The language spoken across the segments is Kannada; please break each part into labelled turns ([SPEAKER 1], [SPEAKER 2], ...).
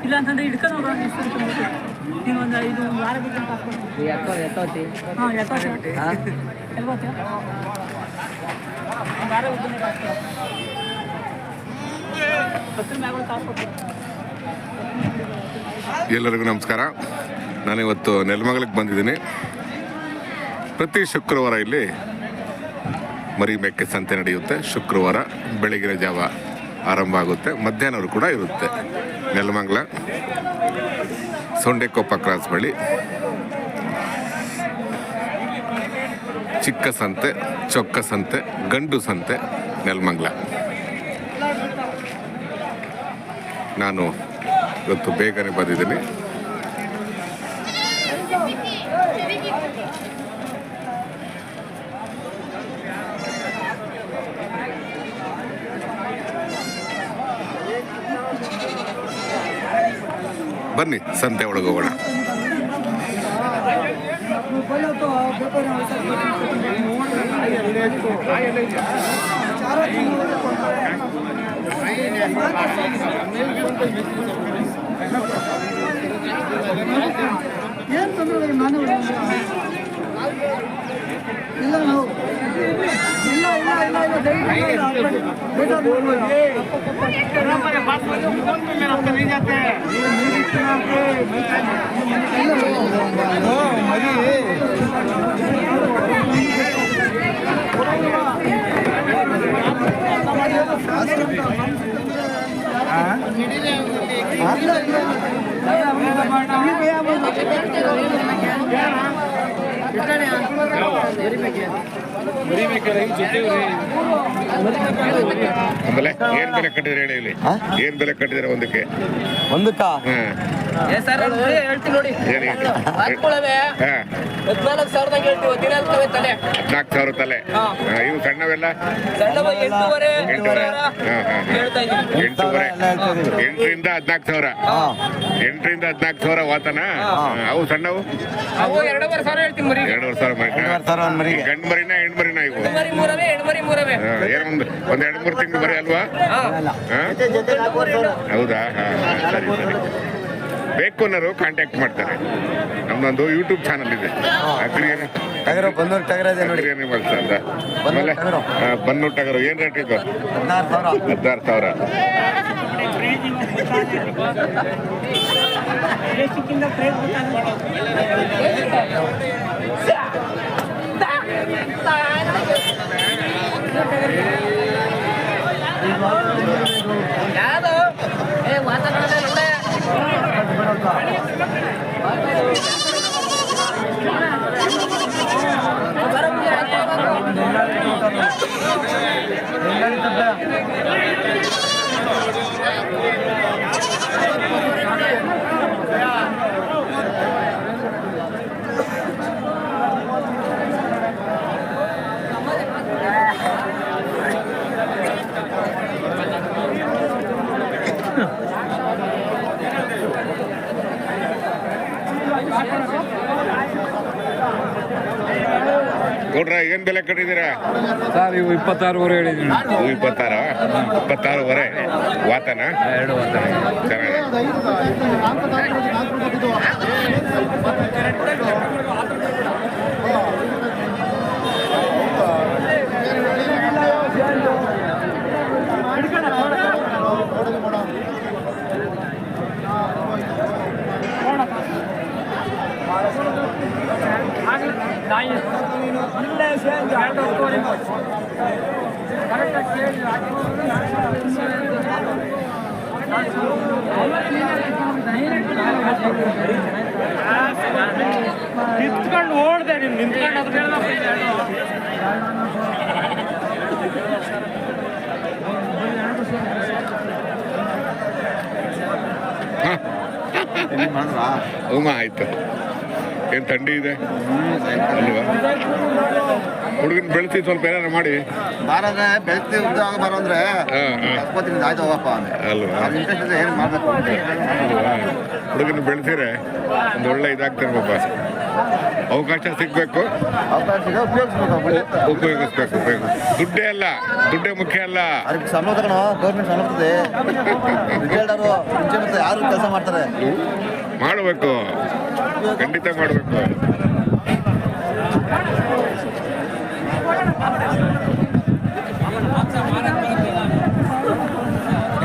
[SPEAKER 1] ಇಲ್ಲ ಅಂತಂದ್ರೆ ಹಿಡ್ಕೊಂಡು ಹೋಗೋಣ ನೀನು ಒಂದು 5 ವಾರ ಬಿಟ್ಟು ಎತ್ತೋತಿ ಹಾಂ ಎತ್ತೋತಿ ಎಲ್ಬೋತಿ ಒಂದು ವಾರ ಉದ್ದನೆ
[SPEAKER 2] ಎಲ್ಲರಿಗೂ ನಮಸ್ಕಾರ. ನಾನಿವತ್ತು ನೆಲಮಂಗಲಕ್ಕೆ ಬಂದಿದ್ದೀನಿ. ಪ್ರತಿ ಶುಕ್ರವಾರ ಇಲ್ಲಿ ಮರಿ ಮೇಕೆ ಸಂತೆ ನಡೆಯುತ್ತೆ. ಶುಕ್ರವಾರ ಬೆಳಗಿನ ಜಾವ ಆರಂಭ ಆಗುತ್ತೆ, ಮಧ್ಯಾಹ್ನವರು ಕೂಡ ಇರುತ್ತೆ. ನೆಲಮಂಗಲ ಸೊಂಡೆಕೊಪ್ಪ ಕ್ರಾಸ್ ಬಳಿ ಚಿಕ್ಕ ಸಂತೆ, ಚೊಕ್ಕ ಸಂತೆ, ಗಂಡು ಸಂತೆ ನೆಲಮಂಗಲ. ನಾನು ಇವತ್ತು ಬೇಗನೆ ಬಂದಿದ್ದೀನಿ. ಬನ್ನಿ ಸಂತೆ ಒಳಗೆ ಹೋಗೋಣ.
[SPEAKER 1] ಏನು ತೊಂದರೆ ನಾನು ಇಲ್ಲ ನಾವು ಇಲ್ಲ ಇಲ್ಲ ಇಲ್ಲ
[SPEAKER 2] ಆಮೇಲೆ ಏನ್ ಬೆಲೆ ಕಟ್ಟಿದ್ರೆ ಹೇಳಿ ಇಲ್ಲಿ, ಏನ್ ಬೆಲೆ ಕಟ್ಟಿದ್ರೆ ಒಂದಕ್ಕೆ?
[SPEAKER 3] ಒಂದಕ್ಕ
[SPEAKER 1] ಹೇಳ್ತೀನಿ ನೋಡಿ,
[SPEAKER 2] 14,000 ತಲೆ. ಇವು ಸಣ್ಣವೆಲ್ಲ 8,500, 8ರಿಂದ 14,000, 8ರಿಂದ 14,000 ವಾತನ. ಅವು ಸಣ್ಣವು
[SPEAKER 1] 2,500 ಹೇಳ್ತೀನಿ ಮರಿ.
[SPEAKER 2] 2,500 ಮರಿ. ಗಂಡು ಮರಿನ ಹೆಣ್ಣು ಮರಿನ ಇವು? ಏನೊಂದು 2-3 ತಿಂಗಳು ಮರಿ ಅಲ್ವಾ? ಹೌದಾ? ಸರಿ ಸರಿ. ಬೇಕು ಅನ್ನೋರು ಕಾಂಟ್ಯಾಕ್ಟ್ ಮಾಡ್ತಾರೆ. ನಮ್ದೊಂದು ಯೂಟ್ಯೂಬ್ ಚಾನಲ್ ಇದೆ. ಬನ್ನೂರು ಟಗರು ಏನ್ ರೇಟ್ ಇದು? 16,000. ನೋಡ್ರ ಏನ್ ಬೆಲೆ ಕಟ್ಟಿದ್ದೀರಾ
[SPEAKER 3] ಸರ್? ಇವು 26 ಹೇಳಿದ್ದೀನಿ.
[SPEAKER 2] 26 ವಾತನ?
[SPEAKER 3] 2 ವಾತನ.
[SPEAKER 2] ಚೆನ್ನಾಗಿ.
[SPEAKER 1] ನಿಂತ್ಕೊಂಡು ಓಡ್ದೆ ನೀನು, ನಿಂತ್ಕೊಂಡು
[SPEAKER 2] ಹ್ಞೂ ಆಯ್ತು. ಏನು ಥಂಡಿ ಇದೆ ಅಲ್ವಾ? ಹುಡುಗನ ಬೆಳೆಸಿ ಸ್ವಲ್ಪ ಏನಾರು ಮಾಡಿ
[SPEAKER 4] ಬಾರಂದ್ರೆ ಬೆಳೆಸಿ ಉದ್ಯೋಗ ಬರೋ ಅಂದ್ರೆ ಆಯ್ತು ಹೋಗಪ್ಪ
[SPEAKER 2] ಅಲ್ವಾ?
[SPEAKER 4] ಇಂಟ್ರೆಸ್ಟ್ ಇದೆ ಏನು ಮಾಡಬೇಕು
[SPEAKER 2] ಅಲ್ವಾ? ಹುಡುಗನ ಬೆಳೆಸಿದ್ರೆ ಒಂದು ಒಳ್ಳೆ ಇದಾಗ್ತಾರೆ ಪಾಪ. ಅವಕಾಶ ಸಿಗಬೇಕು,
[SPEAKER 4] ಅವಕಾಶ
[SPEAKER 2] ಉಪಯೋಗಿಸ್ಬೇಕು. ದುಡ್ಡೇ ಅಲ್ಲ, ದುಡ್ಡೇ ಮುಖ್ಯ ಅಲ್ಲ.
[SPEAKER 4] ಅದಕ್ಕೆ ಸಂಬಳ ತಗೊಂಡು ಗೌರ್ಮೆಂಟ್ ಸಂಬಳ ಬರ್ತದೆ. ರಿಟೈರ್ಡರು ಮುಂಚೆ ಮತ್ತೆ ಯಾರು ಕೆಲಸ ಮಾಡ್ತಾರೆ
[SPEAKER 2] ಮಾಡಬೇಕು, ಖಂಡಿತ ಮಾಡಬೇಕು.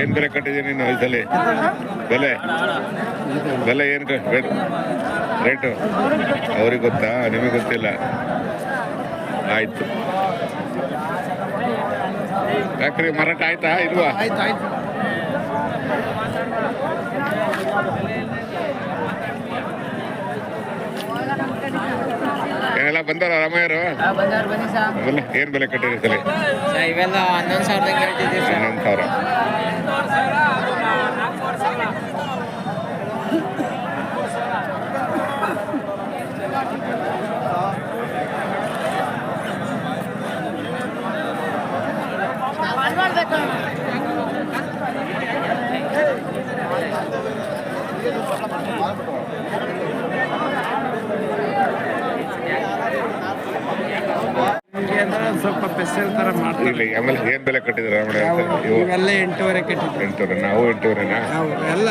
[SPEAKER 2] ಏನ್ ಬೆಲೆ ಕಟ್ಟಿದ್ದೀನಿ ನೀನು ಈ ಸಲ? ಬೆಲೆ ಏನು ರೇಟು ಅವ್ರಿಗೆ ಗೊತ್ತಾ? ನಿಮಗೆ ಗೊತ್ತಿಲ್ಲ. ಆಯ್ತು. ಯಾಕ್ರಿ ಮಾರಾಟ ಆಯ್ತಾ ಇಲ್ವಾ? ಏನೆಲ್ಲ ಬಂದಾರ ರಾಮಯ್ಯರು? ಏನ್ ಬೆಲೆ ಕಟ್ಟಿರಿ ಸರಿ?
[SPEAKER 1] ಇವೆಲ್ಲ 11,000 ಹೇಳ್ತಿದ್ದೀವಿ ಸರ್.
[SPEAKER 2] 11,000.
[SPEAKER 3] ಸ್ವಲ್ಪ ಸ್ಪೆಷಲ್ ತರ ಮಾಡ್ತೀವಿ.
[SPEAKER 2] ಇಲ್ಲಿ ಆಮೇಲೆ ಏನ್ ಬೆಲೆ ಕಟ್ಟಿದ್ರ
[SPEAKER 3] ಇವೆಲ್ಲ 8,500 ಕಟ್ಟಿದ್ವಿ.
[SPEAKER 2] 8,500. ನಾವು 8,500ನಾ?
[SPEAKER 3] ಎಲ್ಲ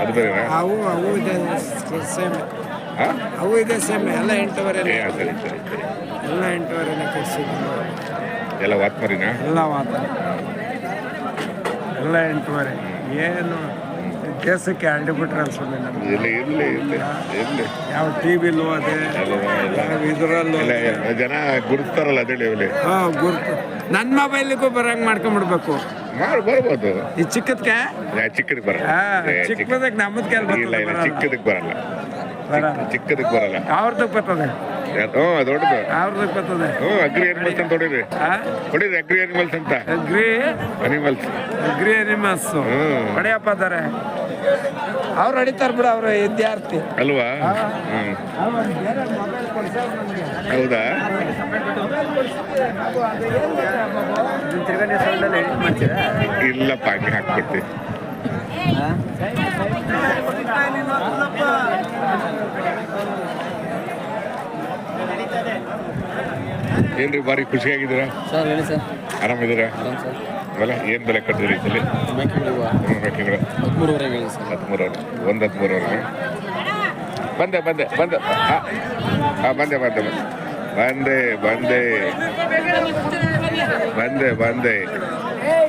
[SPEAKER 2] ಅದು ಬೇರೆನಾ?
[SPEAKER 3] ಅವು ಇದೆ ಸೇಮ್. ಅವು ಇದೆ ಸೇಮ್. ಎಲ್ಲ 8,500.
[SPEAKER 2] ಸರಿ ಸರಿ ಸರಿ.
[SPEAKER 3] ಎಲ್ಲ 8,500 ಕಟ್ಸಿದ್ವಿ.
[SPEAKER 2] ಎಲ್ಲ ವಾತ್ಮರಿನಾ?
[SPEAKER 3] ಎಲ್ಲ ಎಲ್ಲ 8,500. ಏನು ದೇಶಕ್ಕೆ ಅಡ್ಡಿಬಿಟ್ರೆ ಅನ್ಸುತ್ತೆ ನಮ್ಗೆ.
[SPEAKER 2] ಇರ್ಲಿ ಇರ್ಲಿ ಇರ್ಲಿ ಇರ್ಲಿ.
[SPEAKER 3] ಯಾವ ಟಿವಿಲೂ ಅದೇ, ಇದರಲ್ಲೂ
[SPEAKER 2] ಜನ ಗುರುತಾರಲ್ಲ ಅದೇಳಿ ಅವಲಿ.
[SPEAKER 3] ಗುರ್ತು ನನ್ನ ಮೊಬೈಲಿಗೂ ಬರಂಗ್ ಮಾಡ್ಕೊಂಡ್ಬಿಡ್ಬೇಕು.
[SPEAKER 2] ಬರ್ಬೋದು.
[SPEAKER 3] ಈ ಚಿಕ್ಕದಕ್ಕೆ
[SPEAKER 2] ಚಿಕ್ಕದಕ್ಕೆ ಬರಲ್ಲ.
[SPEAKER 3] ಚಿಕ್ಕದಕ್ಕೆ ನಮ್ಮದ್ ಕೆಲ
[SPEAKER 2] ಇಲ್ಲ ಇಲ್ಲ, ಚಿಕ್ಕದಕ್ಕೆ ಬರಲ್ಲ. ಚಿಕ್ಕದಕ್ಕೆ ಬರಲ್ಲ.
[SPEAKER 3] ಅವ್ರದಕ್ಕೆ ಬರ್ತದೆ.
[SPEAKER 2] ದೊಡ್ಡದು
[SPEAKER 3] ಅವ್ರದಕ್ಕೆ ಬರ್ತದೆ.
[SPEAKER 2] ಅಗ್ರಿ ಅನಿಮಲ್ಸ್ ಅಂತ ಹೊಡಿರಿ. ಹೊಡಿರಿ ಅಗ್ರಿ ಅನಿಮಲ್ಸ್ ಅಂತ. ಅಗ್ರಿ
[SPEAKER 3] ಅನಿಮಲ್ಸ್ ಹೊಡೆಯಪ್ಪ ಅದಾರೆ. ಅವ್ರು ಹೊಡಿತಾರ ಬಿಡ, ಅವ್ರು ವಿದ್ಯಾರ್ಥಿ
[SPEAKER 2] ಅಲ್ವಾ? ಹೌದಾ? ಇಲ್ಲಪ್ಪ, ಹಂಗೆ ಹಾಕ್ಬಿಡ್ತೀವಿ. ಏನ್ರಿ ಬಾರಿ ಖುಷಿಯಾಗಿದ್ದೀರಾ
[SPEAKER 1] ಸರ್? ಹೇಳಿ ಸರ್.
[SPEAKER 2] ಆರಾಮಿದ್ದೀರಾ? ಆಮೇಲೆ ಏನು ಬೆಲೆ ಕಟ್ಟಿದ್ರಿ ಸಲ? ಮೇಕೆಗಳು
[SPEAKER 1] 13,500 ಹೇಳಿ ಸರ್.
[SPEAKER 2] 13,000. 13,000. ಬಂದೆ ಬಂದೆ ಬಂದೆ ಬಂದೆ ಬಂದೆ ಬಂದೆ ಬಂದೆ ಬಂದೆ ಬಂದೆ. Hey,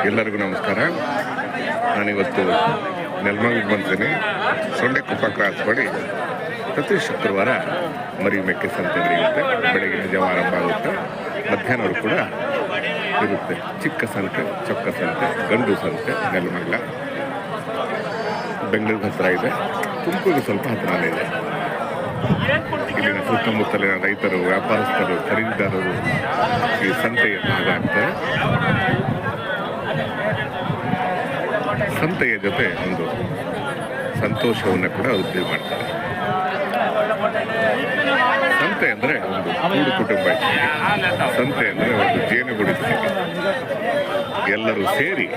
[SPEAKER 2] ಎಲ್ಲರಿಗೂ ನಮಸ್ಕಾರ. ನಾನಿವತ್ತು ನೆಲಮಂಗಲಕ್ಕೆ ಬಂದಿದ್ದೀನಿ. ಸೊಂಡೆಕೊಪ್ಪ ಕ್ರಾಸ್ ಮಾಡಿ ಪ್ರತಿ ಶುಕ್ರವಾರ ಮರಿ ಮೆಕ್ಕೆ ಸಂತೆ ನಡೆಯುತ್ತೆ. ಬೆಳಗಿನ ಜಾವ ಆರಂಭ ಆಗುತ್ತೆ, ಮಧ್ಯಾಹ್ನವರೆಗೂ ಕೂಡ ಇರುತ್ತೆ. ಚಿಕ್ಕ ಸಂತೆ, ಚೊಕ್ಕ ಸಂತೆ, ಗಂಡು ಸಂತೆ ನೆಲಮಂಗಲ. ಬೆಂಗಳೂರಿಗೆ ಹತ್ತಿರ ಇದೆ, ತುಮಕೂರಿಗೆ ಸ್ವಲ್ಪ ಹತ್ತಿರನೇ ಇದೆ. ಇಲ್ಲಿನ ಸುತ್ತಮುತ್ತಲಿನ ರೈತರು, ವ್ಯಾಪಾರಸ್ಥರು, ಖರೀದಿದಾರರು ಈ ಸಂತೆಯ ಭಾಗ ಆಗ್ತಾರೆ. ಸಂತೆಯ ಜೊತೆ ಒಂದು ಸಂತೋಷವನ್ನು ಕೂಡ ವೃದ್ಧಿ ಮಾಡ್ತಾರೆ. ಸಂತೆ ಅಂದರೆ ಒಂದು ಕೂಡು ಕುಟುಂಬ ಇದ್ದಂಗೆ. ಸಂತೆ ಅಂದರೆ ಒಂದು ಜೇನುಗೂಡು ಇದ್ದಂಗೆ. ಎಲ್ಲರೂ ಸೇರಿ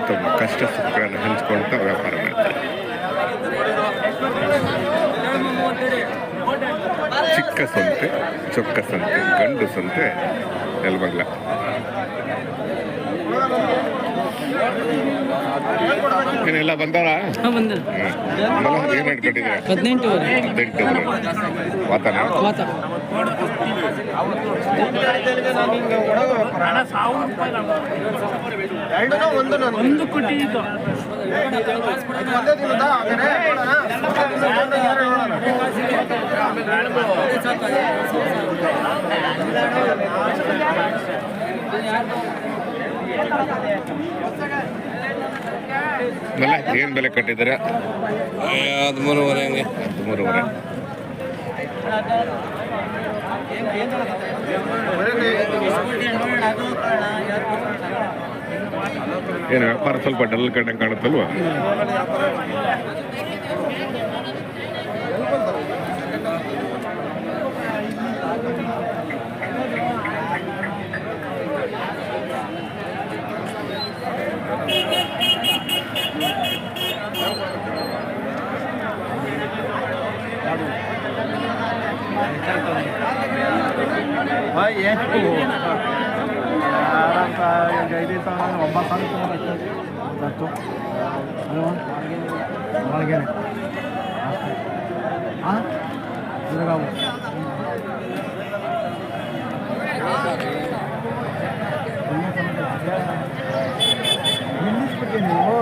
[SPEAKER 2] ತಮ್ಮ ಕಷ್ಟ ಸುಖಗಳನ್ನು ಹಂಚ್ಕೊಳ್ತಾ ವ್ಯಾಪಾರ ಮಾಡ್ತಾರೆ. ಚಿಕ್ಕ ಸಂತೆ, ಚೊಕ್ಕ ಸಂತೆ, ಗಂಡು ಸಂತೆ ನೆಲಮಂಗಲ. ಏನೆಲ್ಲ ಬಂದವರ ಏನು ಇಟ್ಕೊಂಡಿದ್ದೀರಾ?
[SPEAKER 1] 18
[SPEAKER 2] ವಾತಾನ
[SPEAKER 1] ಒಂದು ಕೋಟಿ
[SPEAKER 2] ಏನು ಬೆಲೆ ಕಟ್ಟಿದ್ದೀರಾ?
[SPEAKER 5] 13.5 ಹಂಗೆ.
[SPEAKER 2] 13.5. ಏನು ವ್ಯಾಪಾರ ಸ್ವಲ್ಪ ಡಲ್ ಕಂಡಂಗೆ ಕಾಣುತ್ತಲ್ವಾ?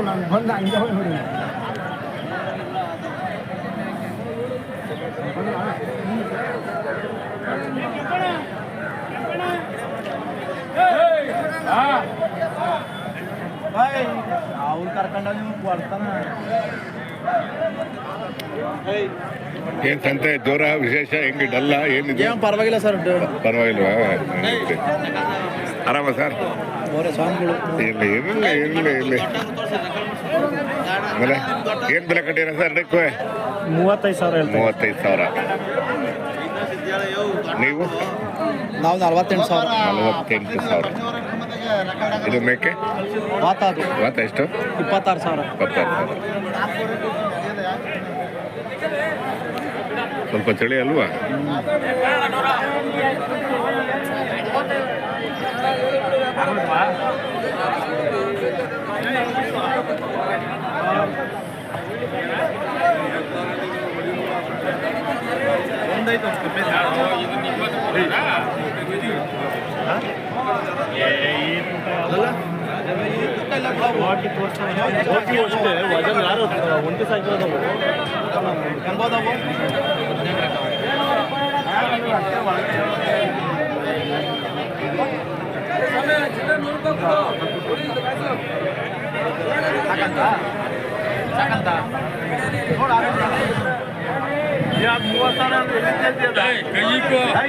[SPEAKER 1] ನಾನು ಬಂದ ಹಂಗೆ ಹೋಗಿ ನೋಡಿ. ಅವ್ರು ಕರ್ಕೊಂಡ ನಿಮ್ಗೆ ಕೊಡ್ತಾನ.
[SPEAKER 2] ಏನು ಸಂತೆ ಜೋರ ವಿಶೇಷ ಹೆಂಗೆ ಡಲ್ಲ ಏನಿದೆ?
[SPEAKER 4] ಪರವಾಗಿಲ್ಲ ಸರ್,
[SPEAKER 2] ಪರವಾಗಿಲ್ವಾ? ಆರಾಮ ಸರ್?
[SPEAKER 4] ಸ್ವಾಮಿಗಳು
[SPEAKER 2] ಇಲ್ಲ ಇರಲಿ ಇರಲಿ ಇರಲಿ. ಆಮೇಲೆ ಏನು ಬೆಲೆ ಕಟ್ಟಿರ ಸರ್?
[SPEAKER 1] 35,000.
[SPEAKER 2] 35,000. ನೀವು?
[SPEAKER 4] ನಾವು 48,000.
[SPEAKER 2] 48,000. ಇದು ಮೇಕೆ
[SPEAKER 4] ವಾತ ಅದು
[SPEAKER 2] ವಾತ ಎಷ್ಟು?
[SPEAKER 4] 26,000.
[SPEAKER 2] 26,000. ಸ್ವಲ್ಪ ಚಳಿ ಅಲ್ವಾ?
[SPEAKER 3] ಕೈ